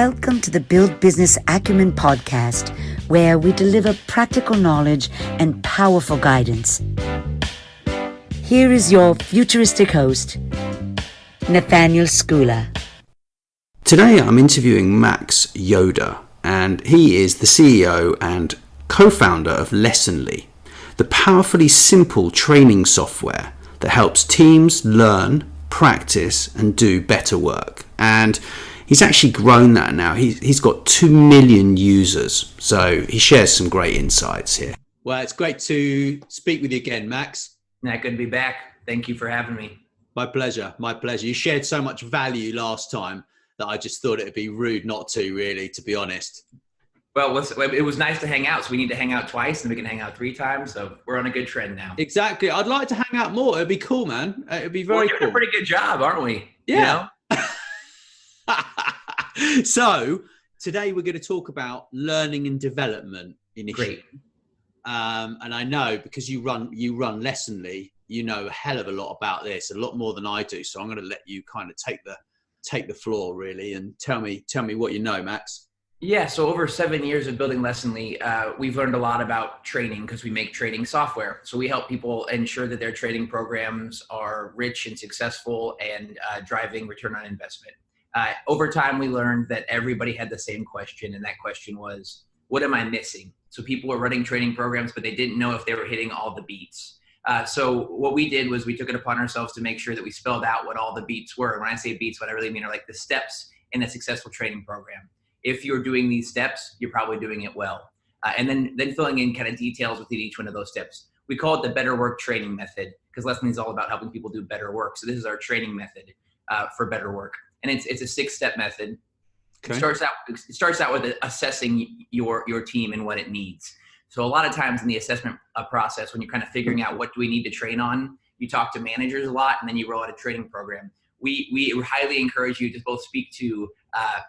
Welcome to the Build Business Acumen podcast, where we deliver practical knowledge and powerful guidance. Here is your futuristic host, Nathaniel Schooler. Today I'm interviewing Max Yoder, and he is the CEO and co-founder of Lessonly, the powerfully simple training software that helps teams learn, practice and do better work. And he's actually grown that now. He's got 2 million users, so he shares some great insights here. Well, it's great to speak with you again, Max. Yeah, good to be back. Thank you for having me. My pleasure. You shared so much value last time that I just thought it'd be rude not to, really, to be honest. Well, it was nice to hang out, so we need to hang out twice, and we can hang out 3 times, so we're on a good trend now. Exactly. I'd like to hang out more. It'd be cool, man. It'd be very cool. We're doing cool. a pretty good job, aren't we? Yeah. You know? So today we're going to talk about learning and development initiatives. Great. And I know because you run Lessonly, you know a hell of a lot about this, a lot more than I do. So I'm going to let you kind of take the floor, really, and tell me what you know, Max. Yeah, so over 7 years of building Lessonly, we've learned a lot about training because we make training software. So we help people ensure that their training programs are rich and successful and driving return on investment. Over time, we learned that everybody had the same question, and that question was, what am I missing? So people were running training programs, but they didn't know if they were hitting all the beats. So what we did was we took it upon ourselves to make sure that we spelled out what all the beats were. And when I say beats, what I really mean are like the steps in a successful training program. If you're doing these steps, you're probably doing it well. And then filling in kind of details within each one of those steps. We call it the better work training method because Lessonly is all about helping people do better work. So this is our training method for better work. And it's a 6-step method. Okay. It starts out with assessing your team and what it needs. So a lot of times in the assessment process, when you're kind of figuring out what do we need to train on, you talk to managers a lot and then you roll out a training program. We highly encourage you to both speak to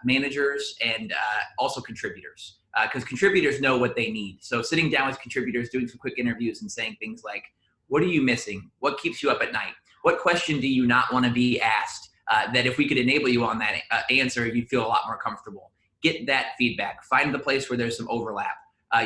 managers and also contributors because contributors know what they need. So sitting down with contributors, doing some quick interviews and saying things like, what are you missing? What keeps you up at night? What question do you not want to be asked that if we could enable you on that answer, you'd feel a lot more comfortable? Get that feedback. Find the place where there's some overlap.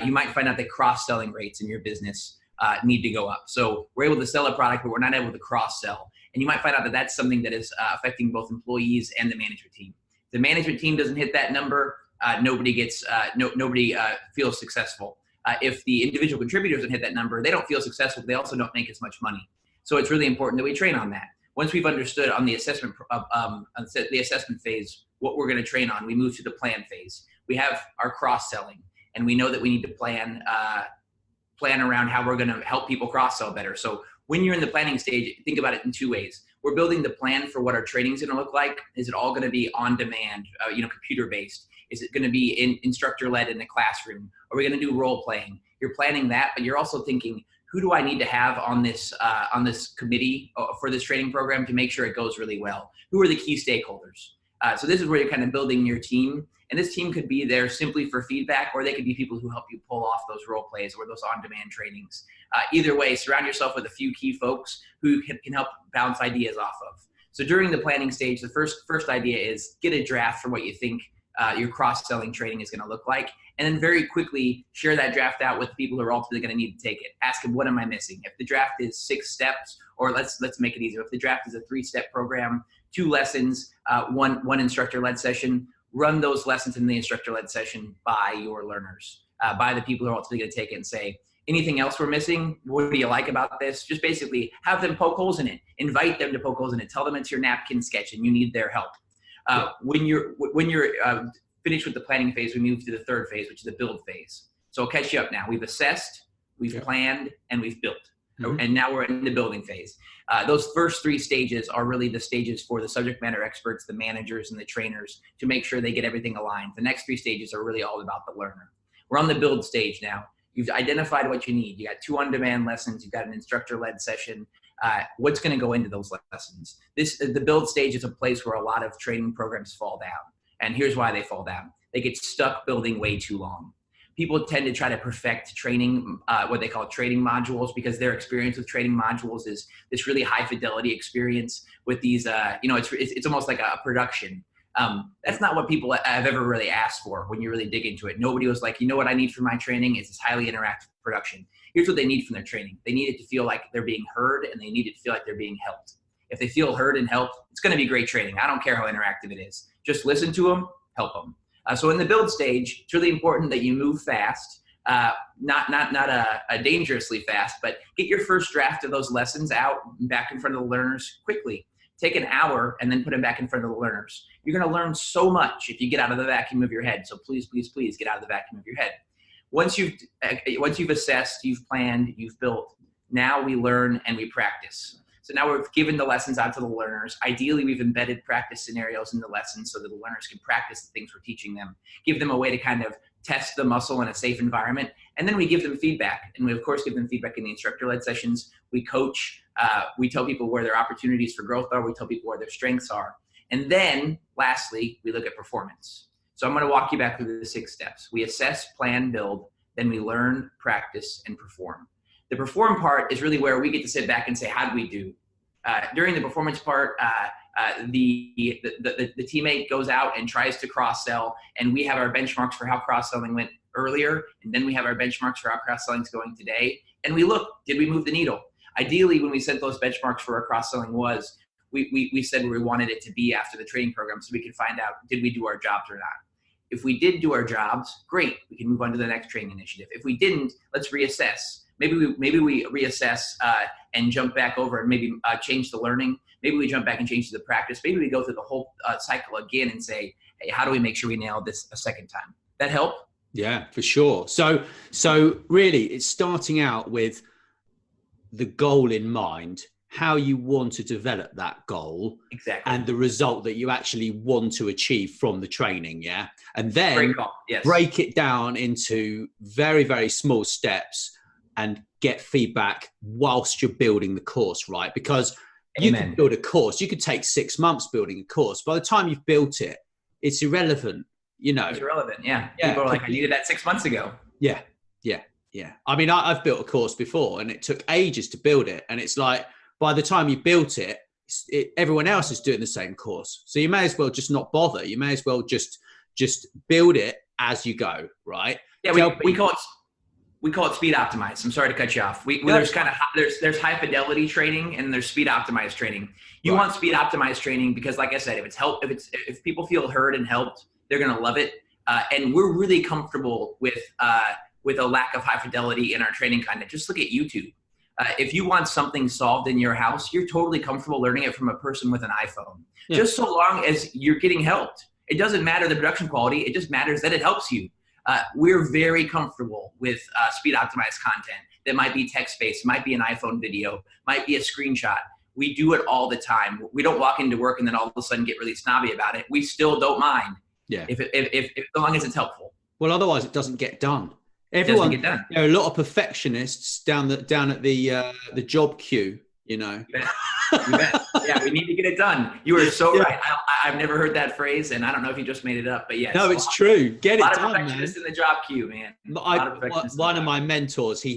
You might find out that cross-selling rates in your business need to go up. So we're able to sell a product, but we're not able to cross-sell. And you might find out that that's something that is affecting both employees and the management team. If the management team doesn't hit that number, nobody feels successful. If the individual contributor doesn't hit that number, they don't feel successful. They also don't make as much money. So it's really important that we train on that. Once we've understood on the assessment phase what we're going to train on, we move to the plan phase. We have our cross-selling, and we know that we need to plan around how we're going to help people cross-sell better. So when you're in the planning stage, think about it in 2 ways. We're building the plan for what our training is going to look like. Is it all going to be on demand, computer-based? Is it going to be instructor-led in the classroom? Are we going to do role playing? You're planning that, but you're also thinking, who do I need to have on this committee for this training program to make sure it goes really well? Who are the key stakeholders? So this is where you're kind of building your team. And this team could be there simply for feedback, or they could be people who help you pull off those role plays or those on-demand trainings. Either way, surround yourself with a few key folks who can help bounce ideas off of. So during the planning stage, the first idea is get a draft for what you think your cross-selling training is going to look like. And then very quickly share that draft out with the people who are ultimately going to need to take it. Ask them, what am I missing? If the draft is 6 steps, or let's make it easier. If the draft is a 3-step program, 2 lessons, one instructor-led session, run those lessons in the instructor-led session by your learners, by the people who are ultimately going to take it, and say, anything else we're missing? What do you like about this? Just basically have them poke holes in it. Invite them to poke holes in it. Tell them it's your napkin sketch and you need their help. When you're finished with the planning phase, we move to the 3rd phase, which is the build phase. So I'll catch you up now. We've assessed, we've planned, and we've built. Mm-hmm. And now we're in the building phase. Those first 3 stages are really the stages for the subject matter experts, the managers, and the trainers to make sure they get everything aligned. The next 3 stages are really all about the learner. We're on the build stage now. You've identified what you need. You got 2 on-demand lessons. You've got an instructor-led session. What's going to go into those lessons? The build stage is a place where a lot of training programs fall down. And here's why they fall down. They get stuck building way too long. People tend to try to perfect training, what they call training modules, because their experience with training modules is this really high fidelity experience with these, it's almost like a production. That's not what people have ever really asked for when you really dig into it. Nobody was like, you know what I need for my training is this highly interactive production. Here's what they need from their training. They need it to feel like they're being heard, and they need it to feel like they're being helped. If they feel heard and helped, it's going to be great training. I don't care how interactive it is. Just listen to them, help them. So in the build stage, it's really important that you move fast, not dangerously fast, but get your first draft of those lessons out back in front of the learners quickly. Take an hour and then put them back in front of the learners. You're going to learn so much if you get out of the vacuum of your head. So please, please, please get out of the vacuum of your head. Once you've assessed, you've planned, you've built, now we learn and we practice. So now we've given the lessons out to the learners. Ideally, we've embedded practice scenarios in the lessons so that the learners can practice the things we're teaching them, give them a way to kind of test the muscle in a safe environment. And then we give them feedback. And we, of course, give them feedback in the instructor-led sessions. We coach. We tell people where their opportunities for growth are. We tell people where their strengths are. And then, lastly, we look at performance. So I'm going to walk you back through the 6 steps. We assess, plan, build. Then we learn, practice, and perform. The perform part is really where we get to sit back and say, how did we do? During the performance part, the teammate goes out and tries to cross-sell, and we have our benchmarks for how cross-selling went earlier, and then we have our benchmarks for how cross-selling is going today. And we look, did we move the needle? Ideally, when we set those benchmarks for our cross-selling was, we said where we wanted it to be after the training program so we could find out, did we do our jobs or not? If we did do our jobs, great, we can move on to the next training initiative. If we didn't, let's reassess. Maybe we reassess and jump back over and maybe change the learning. Maybe we jump back and change the practice. Maybe we go through the whole cycle again and say, hey, how do we make sure we nail this a second time? That help? Yeah, for sure. So really it's starting out with the goal in mind, how you want to develop that goal, exactly, and the result that you actually want to achieve from the training. Yeah. And then yes, break it down into very, very small steps and get feedback whilst you're building the course, right? Because you can build a course. You could take 6 months building a course. By the time you've built it, it's irrelevant, you know. It's irrelevant, yeah. People are like, I needed that 6 months ago. Yeah. I mean, I've built a course before and it took ages to build it. And it's like, by the time you built it, everyone else is doing the same course. So you may as well just not bother. You may as well just build it as you go, right? Yeah, we call it speed optimized. I'm sorry to cut you off. There's high fidelity training and there's speed optimized training. You want speed optimized training because, like I said, if people feel heard and helped, they're gonna love it. And we're really comfortable with a lack of high fidelity in our training content. Just look at YouTube. If you want something solved in your house, you're totally comfortable learning it from a person with an iPhone. Yeah. Just so long as you're getting helped. It doesn't matter the production quality. It just matters that it helps you. We're very comfortable with speed optimized content that might be text-based, might be an iPhone video, might be a screenshot. We do it all the time. We don't walk into work and then all of a sudden get really snobby about it. We still don't mind. Yeah. If as long as it's helpful. Well, otherwise it doesn't get done. Everyone, get done. There are a lot of perfectionists down at the job queue, you know. You bet. Yeah, we need to get it done. You are so right. I've never heard that phrase, and I don't know if you just made it up, but yes. No, it's true. Get it done, man. A lot of perfectionists in the job queue, man. One of my mentors, he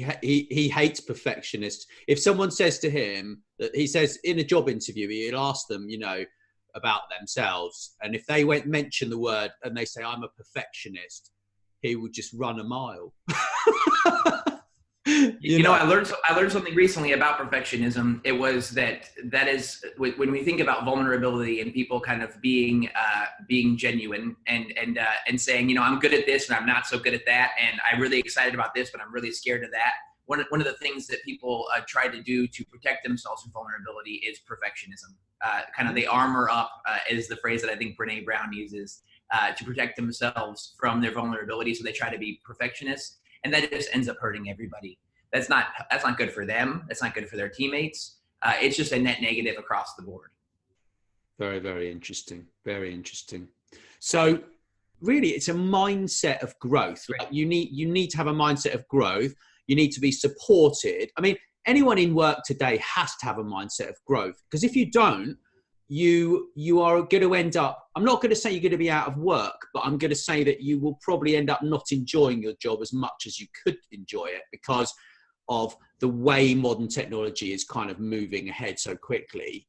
hates perfectionists. If someone says to him that he says in a job interview, he'll ask them, you know, about themselves, and if they mention the word and they say I'm a perfectionist, he would just run a mile. You know, I learned something recently about perfectionism. It was that is when we think about vulnerability and people kind of being genuine and saying, you know, I'm good at this and I'm not so good at that, and I'm really excited about this, but I'm really scared of that. One of the things that people try to do to protect themselves from vulnerability is perfectionism. Kind of they armor up is the phrase that I think Brene Brown uses to protect themselves from their vulnerability. So they try to be perfectionists. And that just ends up hurting everybody. That's not good for them. That's not good for their teammates. It's just a net negative across the board. Very, very interesting. Very interesting. So really it's a mindset of growth. Right. Like you need to have a mindset of growth. You need to be supported. I mean, anyone in work today has to have a mindset of growth, because if you don't, you are going to end up, I'm not going to say you're going to be out of work, but I'm going to say that you will probably end up not enjoying your job as much as you could enjoy it because of the way modern technology is kind of moving ahead so quickly.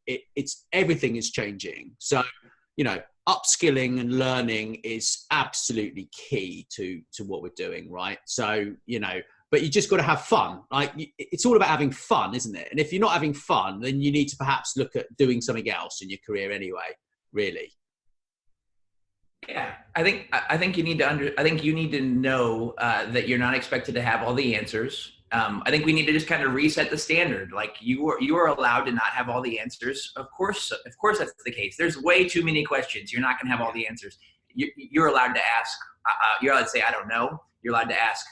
Everything is changing. So, you know, upskilling and learning is absolutely key to what we're doing, right? So, but you just got to have fun. Like, it's all about having fun, isn't it? And if you're not having fun, then you need to perhaps look at doing something else in your career anyway, really. Yeah, I think you need to know that you're not expected to have all the answers. I think we need to just kind of reset the standard. Like, you are allowed to not have all the answers. Of course that's the case. There's way too many questions. You're not going to have all the answers. You're allowed to ask. You're allowed to say, I don't know. You're allowed to ask,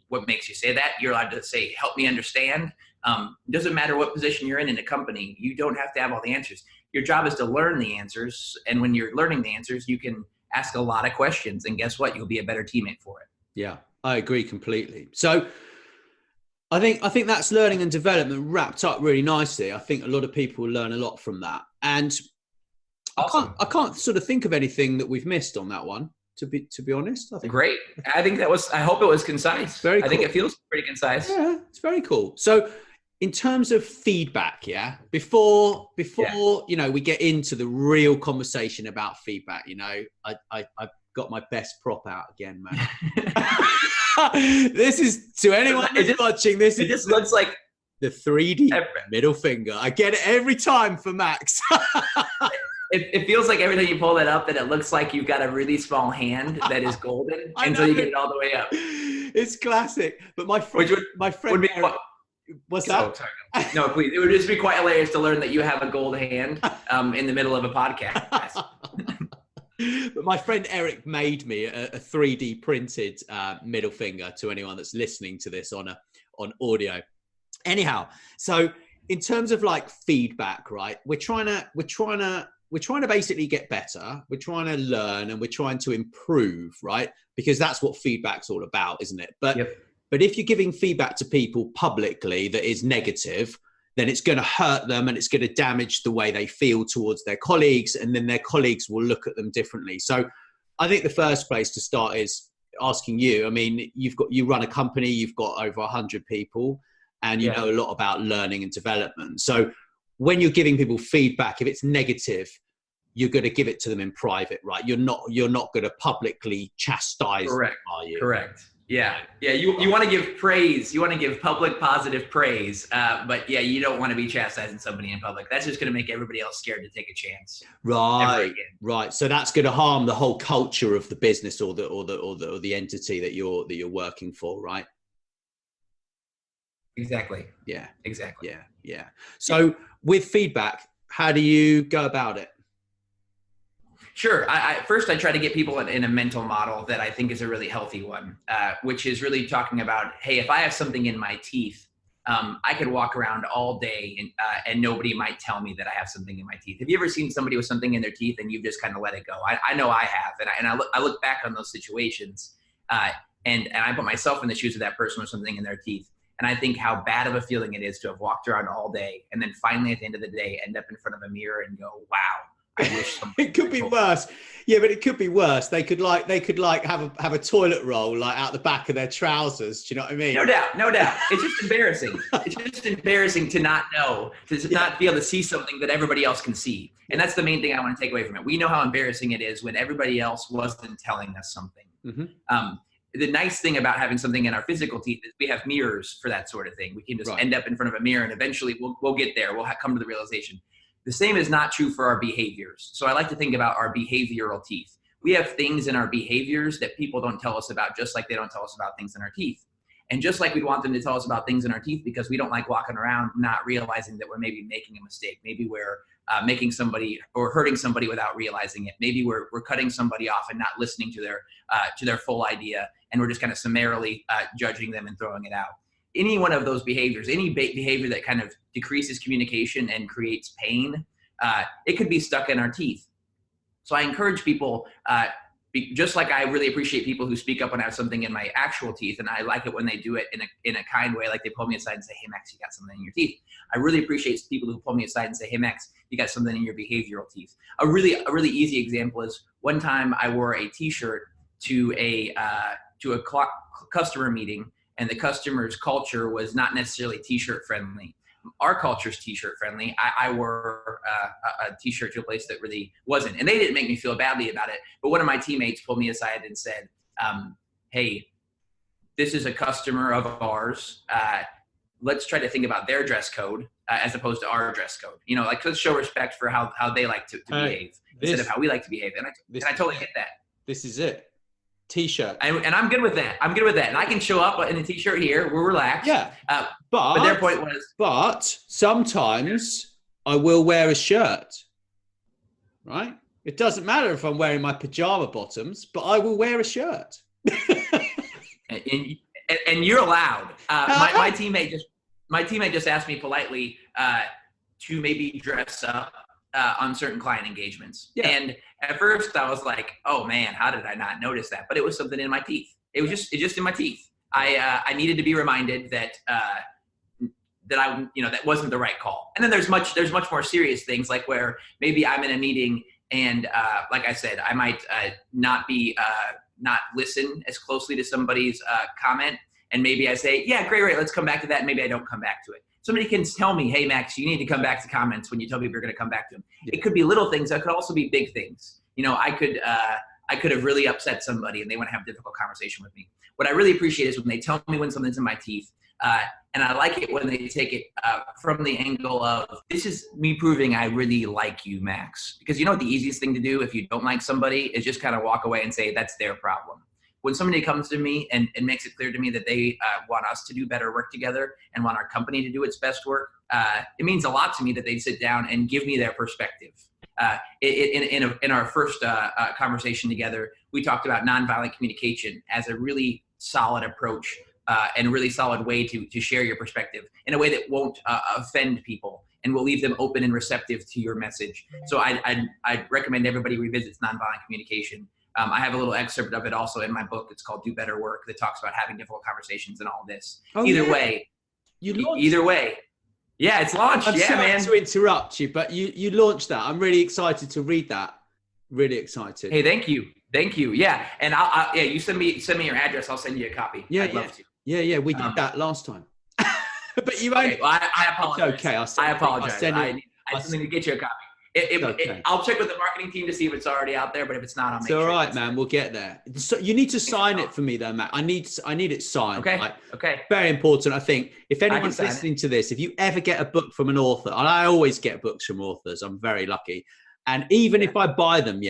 what makes you say that? You're allowed to say, help me understand. It doesn't matter what position you're in a company. You don't have to have all the answers. Your job is to learn the answers. And when you're learning the answers, you can ask a lot of questions. And guess what? You'll be a better teammate for it. Yeah, I agree completely. So I think that's learning and development wrapped up really nicely. I think a lot of people learn a lot from that. And awesome. I can't sort of think of anything that we've missed on that one, to be honest. I think great. I hope it was concise. Very cool. I think it feels pretty concise. Yeah, it's very cool. So in terms of feedback, before we get into the real conversation about feedback, I've got my best prop out again, man. This is, to anyone who's watching this, it just looks like the 3D middle finger. I get it every time for Max. It feels like every time you pull that up that it looks like you've got a really small hand that is golden until you get it all the way up. It's classic. But my friend would be Eric, what's that? Oh, sorry. No, please. It would just be quite hilarious to learn that you have a gold hand in the middle of a podcast. But my friend Eric made me a 3D printed middle finger, to anyone that's listening to this on audio. Anyhow, so in terms of like feedback, right? We're trying to basically get better. We're trying to learn and we're trying to improve, right? Because that's what feedback's all about, isn't it? But if you're giving feedback to people publicly that is negative, then it's going to hurt them and it's going to damage the way they feel towards their colleagues, and then their colleagues will look at them differently. So I think the first place to start is asking you. I mean, you run a company, you've got over 100 people, and you know a lot about learning and development. So when you're giving people feedback, if it's negative, you're going to give it to them in private, right? You're not going to publicly chastise them, are you? Correct. Yeah. You want to give praise. You want to give public positive praise. But you don't want to be chastising somebody in public. That's just going to make everybody else scared to take a chance. Right. So that's going to harm the whole culture of the business or the entity that you're working for, right? Exactly. Yeah. Exactly. Yeah. So with feedback, how do you go about it? Sure. First, I try to get people in a mental model that I think is a really healthy one, which is really talking about, hey, if I have something in my teeth, I could walk around all day and nobody might tell me that I have something in my teeth. Have you ever seen somebody with something in their teeth and you've just kind of let it go? I know I have. And I look back on those situations and I put myself in the shoes of that person with something in their teeth. And I think how bad of a feeling it is to have walked around all day and then finally at the end of the day end up in front of a mirror and go, wow. I wish it could be worse. Yeah, but it could be worse. They could have a toilet roll like out the back of their trousers. Do you know what I mean? No doubt. It's just embarrassing. It's just embarrassing to not know, to not be able to see something that everybody else can see. And that's the main thing I want to take away from it. We know how embarrassing it is when everybody else wasn't telling us something. Mm-hmm. The nice thing about having something in our physical teeth is we have mirrors for that sort of thing. We can just end up in front of a mirror and eventually we'll get there. We'll come to the realization. The same is not true for our behaviors. So I like to think about our behavioral teeth. We have things in our behaviors that people don't tell us about, just like they don't tell us about things in our teeth. And just like we'd want them to tell us about things in our teeth because we don't like walking around not realizing that we're maybe making a mistake. Maybe we're making somebody or hurting somebody without realizing it. Maybe we're cutting somebody off and not listening to their full idea. And we're just kind of summarily judging them and throwing it out. Any one of those behaviors, any behavior that kind of decreases communication and creates pain, it could be stuck in our teeth. So I encourage people, just like I really appreciate people who speak up when I have something in my actual teeth, and I like it when they do it in a kind way, like they pull me aside and say, hey, Max, you got something in your teeth. I really appreciate people who pull me aside and say, hey, Max, you got something in your behavioral teeth. A really easy example is one time I wore a T-shirt to a customer meeting, and the customer's culture was not necessarily T-shirt friendly. our culture's t-shirt friendly. I wore a t-shirt to a place that really wasn't, and they didn't make me feel badly about it. But one of my teammates pulled me aside and said, hey, this is a customer of ours. Let's try to think about their dress code as opposed to our dress code. Like, let's show respect for how they like to behave instead of how we like to behave. And I totally get that. This is it. T-shirt. And I'm good with that. And I can show up in a t-shirt here. We're relaxed. Yeah. But their point was. But sometimes I will wear a shirt. Right? It doesn't matter if I'm wearing my pajama bottoms, but I will wear a shirt. And you're allowed. My teammate just asked me politely to maybe dress up on certain client engagements. Yeah. And at first I was like, oh man, how did I not notice that? But it was something in my teeth. It was just in my teeth. I needed to be reminded that that wasn't the right call. And then there's much more serious things, like where maybe I'm in a meeting and like I said, I might not listen as closely to somebody's comment. And maybe I say, yeah, great, let's come back to that. And maybe I don't come back to it. Somebody can tell me, hey, Max, you need to come back to comments when you tell people you're going to come back to them. Yeah. It could be little things. That could also be big things. I could have really upset somebody and they want to have a difficult conversation with me. What I really appreciate is when they tell me when something's in my teeth. And I like it when they take it from the angle of, this is me proving I really like you, Max. Because you know what the easiest thing to do if you don't like somebody is just kind of walk away and say, that's their problem. When somebody comes to me and makes it clear to me that they want us to do better work together and want our company to do its best work, it means a lot to me that they sit down and give me their perspective. In our first conversation together, we talked about nonviolent communication as a really solid approach and a really solid way to share your perspective in a way that won't offend people and will leave them open and receptive to your message. So I'd recommend everybody revisits nonviolent communication. I have a little excerpt of it also in my book. It's called Do Better Work, that talks about having difficult conversations and all this. Either way. Yeah, it's launched. I'm sorry to interrupt you, but you launched that. I'm really excited to read that. Really excited. Hey, thank you. Yeah. And you send me your address. I'll send you a copy. Yeah, I'd love to. Yeah. We did that last time. But you won't. Okay, well, I apologize. It's okay. I apologize. I need to get you a copy. I'll check with the marketing team to see if it's already out there, but if it's not, I'll make sure. It's all right, man. We'll get there. So you need to sign it for me, though, Matt. I need it signed. Okay. Okay. Very important. I think if anyone's listening to this, if you ever get a book from an author, and I always get books from authors, I'm very lucky. And even if I buy them,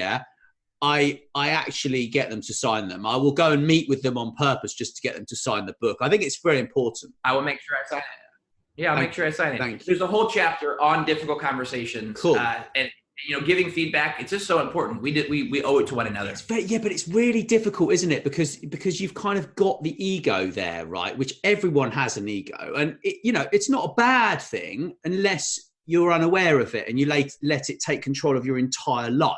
I actually get them to sign them. I will go and meet with them on purpose just to get them to sign the book. I think it's very important. I will make sure I sign it. Yeah, I'll make sure I sign it. Thank you. There's a whole chapter on difficult conversations. Cool. And giving feedback, it's just so important. We owe it to one another. But it's really difficult, isn't it? Because you've kind of got the ego there, right? Which everyone has an ego, and it's not a bad thing unless you're unaware of it and you let it take control of your entire life,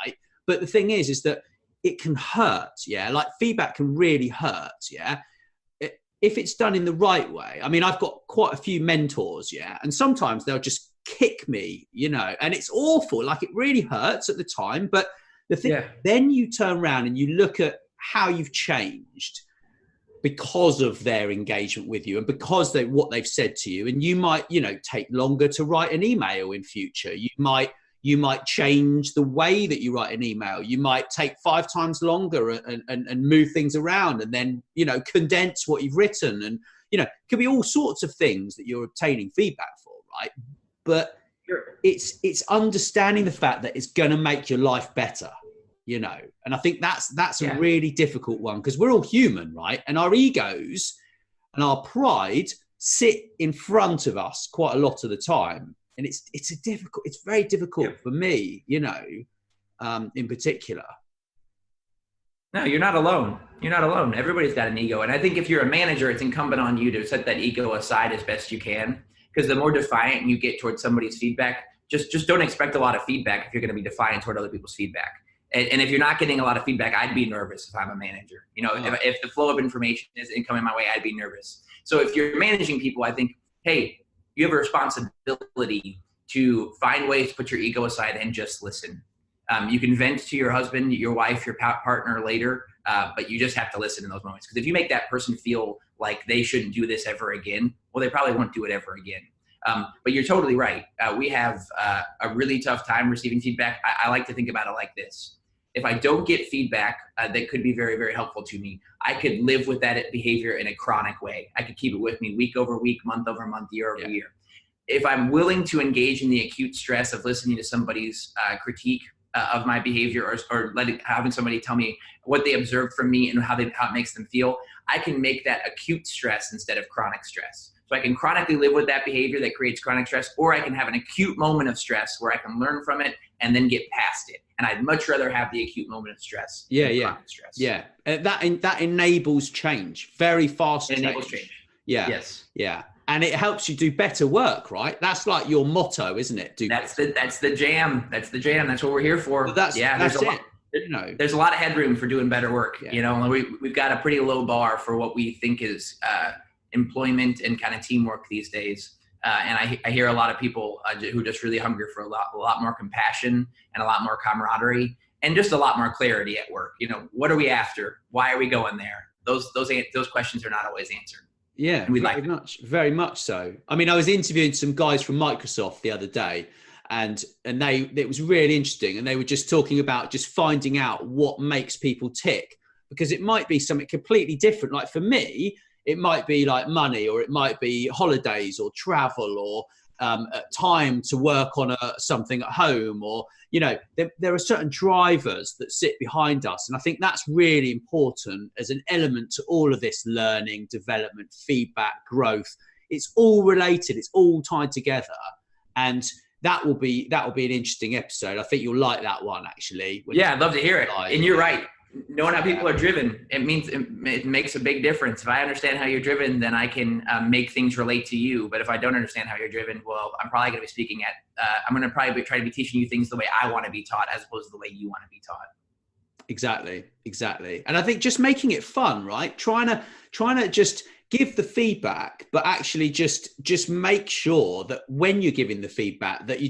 right? But the thing is that it can hurt. Yeah, like feedback can really hurt. Yeah. If it's done in the right way. I mean, I've got quite a few mentors, and sometimes they'll just kick me, and it's awful. Like, it really hurts at the time. But the thing, then you turn around and you look at how you've changed because of their engagement with you and because what they've said to you. And you might, take longer to write an email in future. You might change the way that you write an email. You might take 5 times longer and move things around and then, condense what you've written. And, it could be all sorts of things that you're obtaining feedback for, right? But it's understanding the fact that it's going to make your life better, And I think that's a really difficult one because we're all human, right? And our egos and our pride sit in front of us quite a lot of the time. And it's very difficult for me, in particular. No, you're not alone. Everybody's got an ego. And I think if you're a manager, it's incumbent on you to set that ego aside as best you can. Because the more defiant you get towards somebody's feedback, just don't expect a lot of feedback if you're going to be defiant toward other people's feedback. And if you're not getting a lot of feedback, I'd be nervous if I'm a manager. If the flow of information isn't coming my way, I'd be nervous. So if you're managing people, I think, hey, you have a responsibility to find ways to put your ego aside and just listen. You can vent to your husband, your wife, your partner later, but you just have to listen in those moments. Because if you make that person feel like they shouldn't do this ever again, well, they probably won't do it ever again. But you're totally right. We have a really tough time receiving feedback. I like to think about it like this. If I don't get feedback that could be very, very helpful to me, I could live with that behavior in a chronic way. I could keep it with me week over week, month over month, year over year. If I'm willing to engage in the acute stress of listening to somebody's critique of my behavior, or having somebody tell me what they observed from me and how it makes them feel, I can make that acute stress instead of chronic stress. So I can chronically live with that behavior that creates chronic stress, or I can have an acute moment of stress where I can learn from it and then get past it. And I'd much rather have the acute moment of stress than chronic stress. Yeah. That enables change, very fast change. It enables change. Yeah. Yes. Yeah. And it helps you do better work, right? That's like your motto, isn't it? That's the jam. That's the jam. That's what we're here for. Well, that's it. There's a lot of headroom for doing better work. Yeah. We've got a pretty low bar for what we think is employment and kind of teamwork these days. And I hear a lot of people who just really hungry for a lot more compassion and a lot more camaraderie and just a lot more clarity at work. What are we after? Why are we going there? Those questions are not always answered. Yeah, very much so. I mean, I was interviewing some guys from Microsoft the other day, and it was really interesting. And they were just talking about just finding out what makes people tick, because it might be something completely different. Like for me, it might be like money, or it might be holidays or travel, or time to work on something at home, or there are certain drivers that sit behind us, and I think that's really important as an element to all of this learning, development, feedback, growth. It's all related, it's all tied together, and that will be an interesting episode. I think you'll like that one, actually. I'd love to hear it. And you're right. Knowing how people are driven, it makes a big difference. If I understand how you're driven, then I can make things relate to you. But if I don't understand how you're driven, well, I'm probably going to be speaking I'm going to probably try to be teaching you things the way I want to be taught, as opposed to the way you want to be taught. Exactly. And I think just making it fun, right? Trying to just give the feedback, but actually just make sure that when you're giving the feedback that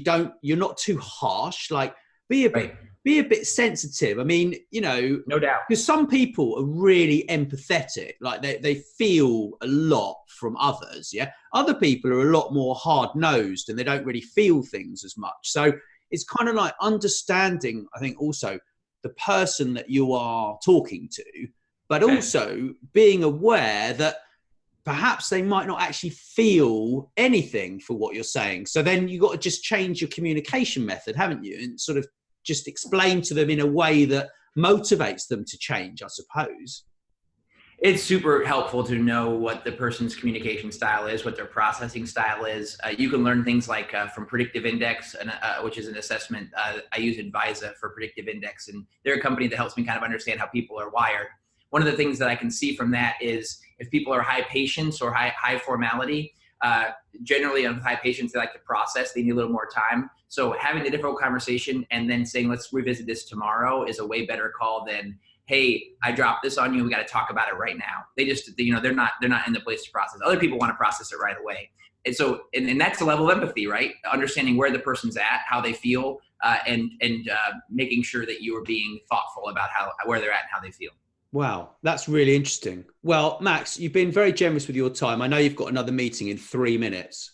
you're not too harsh. Like be a bit sensitive. I mean, no doubt, because some people are really empathetic, like they feel a lot from others. Yeah. Other people are a lot more hard nosed and they don't really feel things as much. So it's kind of like understanding, I think, also the person that you are talking to, but also being aware that perhaps they might not actually feel anything for what you're saying. So then you got to just change your communication method, haven't you? And sort of just explain to them in a way that motivates them to change, I suppose. It's super helpful to know what the person's communication style is, what their processing style is. You can learn things like from Predictive Index, which is an assessment. I use Advisa for Predictive Index, and they're a company that helps me kind of understand how people are wired. One of the things that I can see from that is if people are high patience or high formality, generally on high patience, they like to process, they need a little more time. So having the difficult conversation and then saying, let's revisit this tomorrow is a way better call than, hey, I dropped this on you, we got to talk about it right now. They just, they're not in the place to process. Other people want to process it right away. And so, and that's a level of empathy, right? Understanding where the person's at, how they feel, and making sure that you are being thoughtful about where they're at and how they feel. Wow, that's really interesting. Well, Max, you've been very generous with your time. I know you've got another meeting in 3 minutes.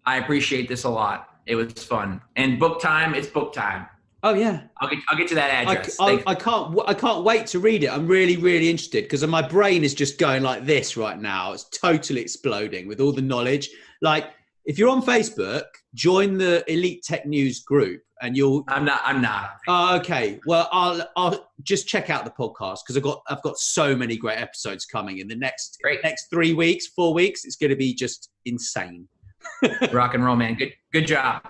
I appreciate this a lot. It was fun. And book time, it's book time. Oh yeah, I'll get you that address. I can't wait to read it. I'm really, really interested because my brain is just going like this right now. It's totally exploding with all the knowledge. Like, if you're on Facebook, join the Elite Tech News group, and you'll. I'm not. Oh, okay. Well, I'll just check out the podcast because I've got so many great episodes coming in the next 3 weeks, 4 weeks. It's going to be just insane. Rock and roll, man. Good job.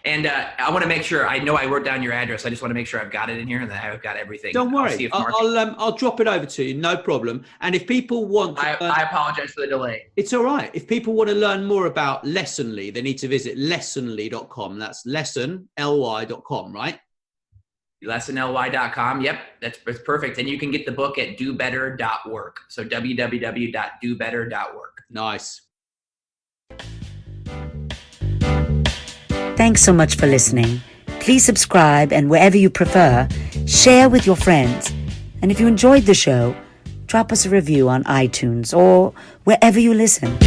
And I want to make sure, I know I wrote down your address. I just want to make sure I've got it in here and that I've got everything. Don't worry. I'll drop it over to you. No problem. And if people want to, I apologize for the delay. It's all right. If people want to learn more about Lessonly, they need to visit lessonly.com. That's lessonly.com, right? Lessonly.com. Yep. That's perfect. And you can get the book at dobetter.work. So www.dobetter.work. Nice. Thanks so much for listening. Please subscribe, and wherever you prefer, share with your friends. And if you enjoyed the show, drop us a review on iTunes or wherever you listen.